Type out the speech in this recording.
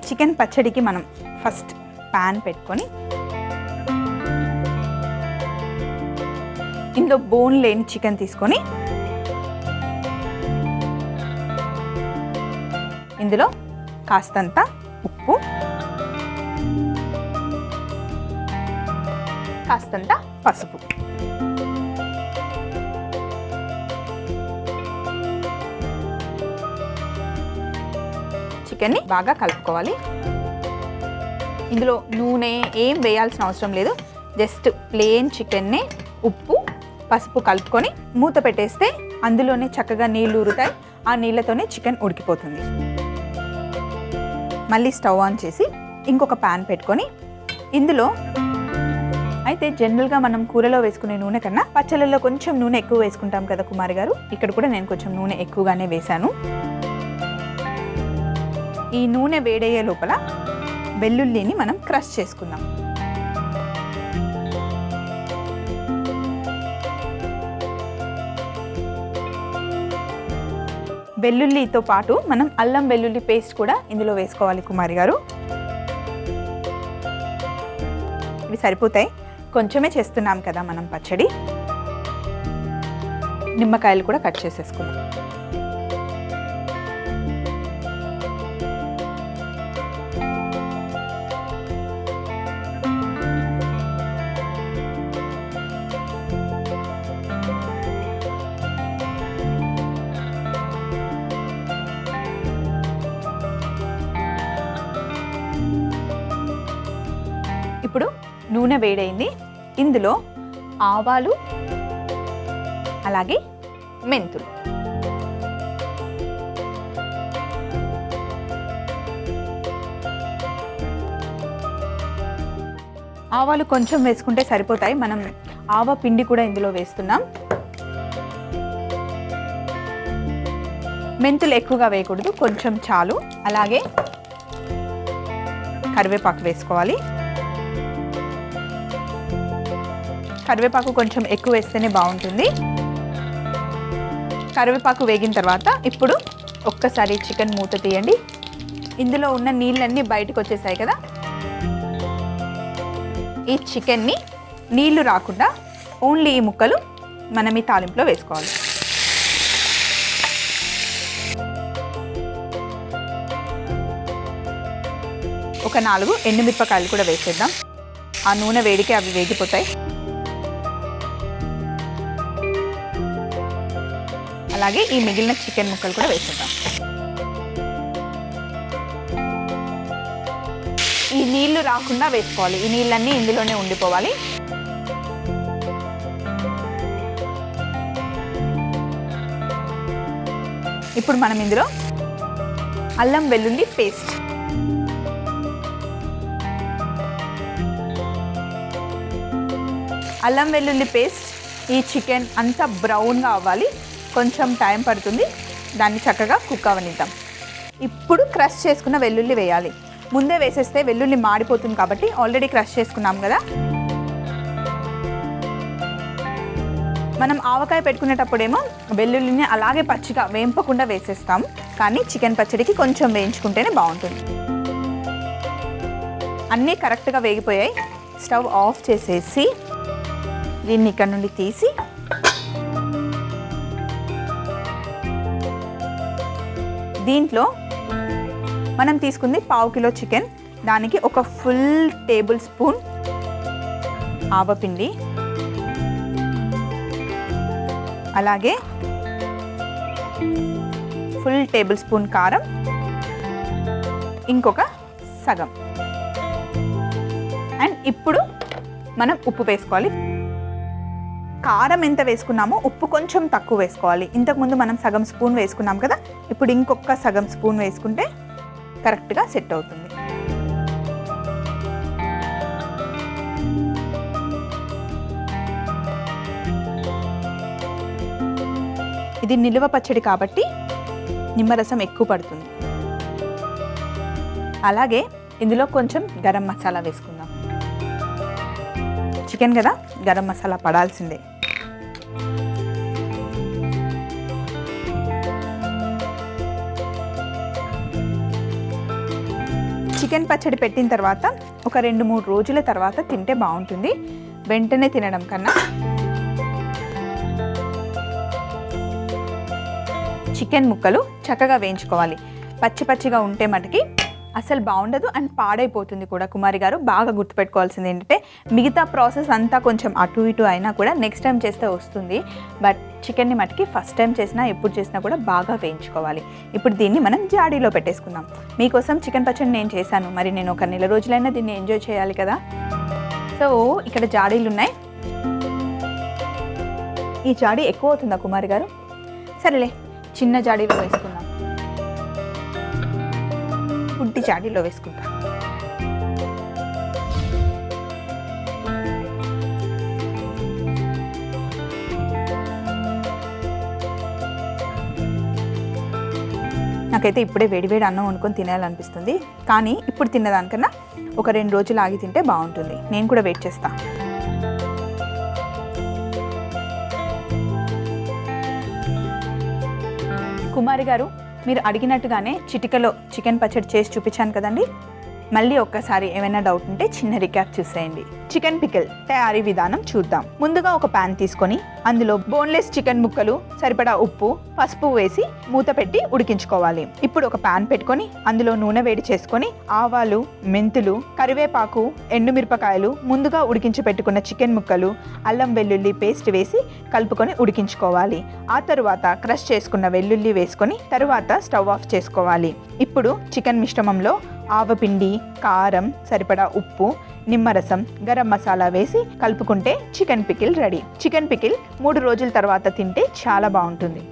Chicken పచ్చడికి మనం first pan పెట్టుకొని ఇందులో బోన్ లేని చికెన్ తీసుకొని ఇందులో కాస్తంత ఉప్పు, కాస్తంత పసుపు, చికెన్ని బాగా కలుపుకోవాలి. ఇందులో నూనె ఏం వేయాల్సిన అవసరం లేదు. జస్ట్ ప్లెయిన్ చికెన్ని ఉప్పు పసుపు కలుపుకొని మూత పెట్టేస్తే అందులోనే చక్కగా నీళ్లు ఊరుతాయి. ఆ నీళ్ళతోనే చికెన్ ఉడికిపోతుంది. మళ్ళీ స్టవ్ ఆన్ చేసి ఇంకొక ప్యాన్ పెట్టుకొని ఇందులో అయితే జనరల్గా మనం కూరలో వేసుకునే నూనె కన్నా పచ్చళ్ళలో కొంచెం నూనె ఎక్కువ వేసుకుంటాం కదా కుమారి గారు. ఇక్కడ కూడా నేను కొంచెం నూనె ఎక్కువగానే వేశాను. ఈ నూనె వేడయ్యే లోపల వెల్లుల్లిని మనం క్రష్ చేసుకుందాం. వెల్లుల్లితో పాటు మనం అల్లం వెల్లుల్లి పేస్ట్ కూడా ఇందులో వేసుకోవాలి కుమారి గారు. ఇవి సరిపోతాయి. కొంచెమే చేస్తున్నాం కదా మనం పచ్చడి. నిమ్మకాయలు కూడా కట్ చేసేసుకుందాం. ఇప్పుడు నూనె వేడైంది. ఇందులో ఆవాలు అలాగే మెంతులు, ఆవాలు కొంచెం వేసుకుంటే సరిపోతాయి. మనం ఆవ పిండి కూడా ఇందులో వేస్తున్నాం. మెంతులు ఎక్కువగా వేయకూడదు, కొంచెం చాలు. అలాగే కరివేపాకు వేసుకోవాలి. కరివేపాకు కొంచెం ఎక్కువ వేస్తేనే బాగుంటుంది. కరివేపాకు వేగిన తర్వాత ఇప్పుడు ఒక్కసారి చికెన్ మూత తీయండి. ఇందులో ఉన్న నీళ్ళన్నీ బయటకు వచ్చేసాయి కదా. ఈ చికెన్ని నీళ్లు రాకుండా ఓన్లీ ఈ ముక్కలు మనం ఈ తాలింపులో వేసుకోవాలి. ఒక 4 ఎండుమిరపకాయలు కూడా వేసేద్దాం. ఆ నూనె వేడికి అవి వేగిపోతాయి. అలాగే ఈ మిగిలిన చికెన్ ముక్కలు కూడా వేసేద్దాం. ఈ నీళ్లు రాకుండా వేసుకోవాలి. ఈ నీళ్ళన్నీ ఇందులోనే ఉండిపోవాలి. ఇప్పుడు మనం ఇందులో అల్లం వెల్లుల్లి పేస్ట్, అల్లం వెల్లుల్లి పేస్ట్ ఈ చికెన్ అంతా బ్రౌన్గా అవ్వాలి. కొంచెం టైం పడుతుంది. దాన్ని చక్కగా కుక్ అవనిద్దాం. ఇప్పుడు క్రష్ చేసుకున్న వెల్లుల్లి వేయాలి. ముందే వేసేస్తే వెల్లుల్లి మాడిపోతుంది కాబట్టి ఆల్రెడీ క్రష్ చేసుకున్నాం కదా. మనం ఆవకాయ పెట్టుకునేటప్పుడేమో వెల్లుల్లిని అలాగే పచ్చిగా వేంపకుండా వేసేస్తాం. కానీ చికెన్ పచ్చడికి కొంచెం వేయించుకుంటేనే బాగుంటుంది. అన్నీ కరెక్ట్గా వేగిపోయాయి. స్టవ్ ఆఫ్ చేసేసి దీన్ని ఇక్కడ నుండి తీసి దీంట్లో మనం తీసుకుంది 1/2 కిలో చికెన్. దానికి ఒక ఫుల్ టేబుల్ స్పూన్ ఆవపిండి, అలాగే ఫుల్ టేబుల్ స్పూన్ కారం, ఇంకొక సగం. అండ్ ఇప్పుడు మనం ఉప్పు వేసుకోవాలి. కారం ఎంత వేసుకున్నామో ఉప్పు కొంచెం తక్కువ వేసుకోవాలి. ఇంతకుముందు మనం సగం స్పూన్ వేసుకున్నాం కదా. ఇప్పుడు ఇంకొక సగం స్పూన్ వేసుకుంటే కరెక్ట్గా సెట్ అవుతుంది. ఇది నిలువ పచ్చడి కాబట్టి నిమ్మరసం ఎక్కువ పడుతుంది. అలాగే ఇందులో కొంచెం గరం మసాలా వేసుకుందాం. చికెన్ కదా, గరం మసాలా పడాల్సిందే. చికెన్ పచ్చడి పెట్టిన తర్వాత ఒక 2-3 రోజుల తర్వాత తింటే బాగుంటుంది. వెంటనే తినడం కన్నా చికెన్ ముక్కలు చక్కగా వేయించుకోవాలి. పచ్చి పచ్చిగా ఉంటే మటుకి అసలు బాగుండదు అండ్ పాడైపోతుంది కూడా. కుమారి గారు బాగా గుర్తుపెట్టుకోవాల్సింది ఏంటంటే మిగతా ప్రాసెస్ అంతా కొంచెం అటు ఇటు అయినా కూడా నెక్స్ట్ టైం చేస్తే వస్తుంది. బట్ చికెన్ని మటుకి ఫస్ట్ టైం చేసినా ఎప్పుడు చేసినా కూడా బాగా వేయించుకోవాలి. ఇప్పుడు దీన్ని మనం జాడీలో పెట్టేసుకుందాం. మీకోసం చికెన్ పచ్చడి నేను చేశాను, మరి నేను ఒక నెల రోజులైనా దీన్ని ఎంజాయ్ చేయాలి కదా. సో ఇక్కడ జాడీలు ఉన్నాయి. ఈ జాడీ ఎక్కువ అవుతుందా కుమారి గారు? సరేలే, చిన్న జాడీలో వేసుకుందాం. పుట్టి జాడీలో వేసుకుంటా. నాకైతే ఇప్పుడే వేడివేడి అన్నం వండుకొని తినాలనిపిస్తుంది. కానీ ఇప్పుడు తిన్నదానికన్నా ఒక 2 రోజులు ఆగి తింటే బాగుంటుంది. నేను కూడా వెయిట్ చేస్తా. కుమారి గారు, మీరు అడిగినట్టుగానే చిటికలో చికెన్ పచ్చడి చేసి చూపించాను కదండి. మళ్ళీ ఒక్కసారి ఏమైనా డౌట్ ఉంటే చిన్న రికాప్ చూసేయండి. చికెన్ పికిల్ తయారీ విధానం చూద్దాం. ముందుగా ఒక ప్యాన్ తీసుకొని అందులో బోన్లెస్ చికెన్ ముక్కలు, సరిపడా ఉప్పు, పసుపు వేసి మూత పెట్టి ఉడికించుకోవాలి. ఇప్పుడు ఒక ప్యాన్ పెట్టుకొని అందులో నూనె వేడి చేసుకొని ఆవాలు, మెంతులు, కరివేపాకు, ఎండుమిరపకాయలు, ముందుగా ఉడికించి పెట్టుకున్న చికెన్ ముక్కలు, అల్లం వెల్లుల్లి పేస్ట్ వేసి కలుపుకొని ఉడికించుకోవాలి. ఆ తరువాత క్రష్ చేసుకున్న వెల్లుల్లి వేసుకొని తరువాత స్టవ్ ఆఫ్ చేసుకోవాలి. ఇప్పుడు చికెన్ మిశ్రమంలో ఆవపిండి, కారం, సరిపడా ఉప్పు, నిమ్మరసం, గరం మసాలా వేసి కలుపుకుంటే chicken pickle ready. Chicken pickle 3 రోజుల తర్వాత తింటే చాలా బాగుంటుంది.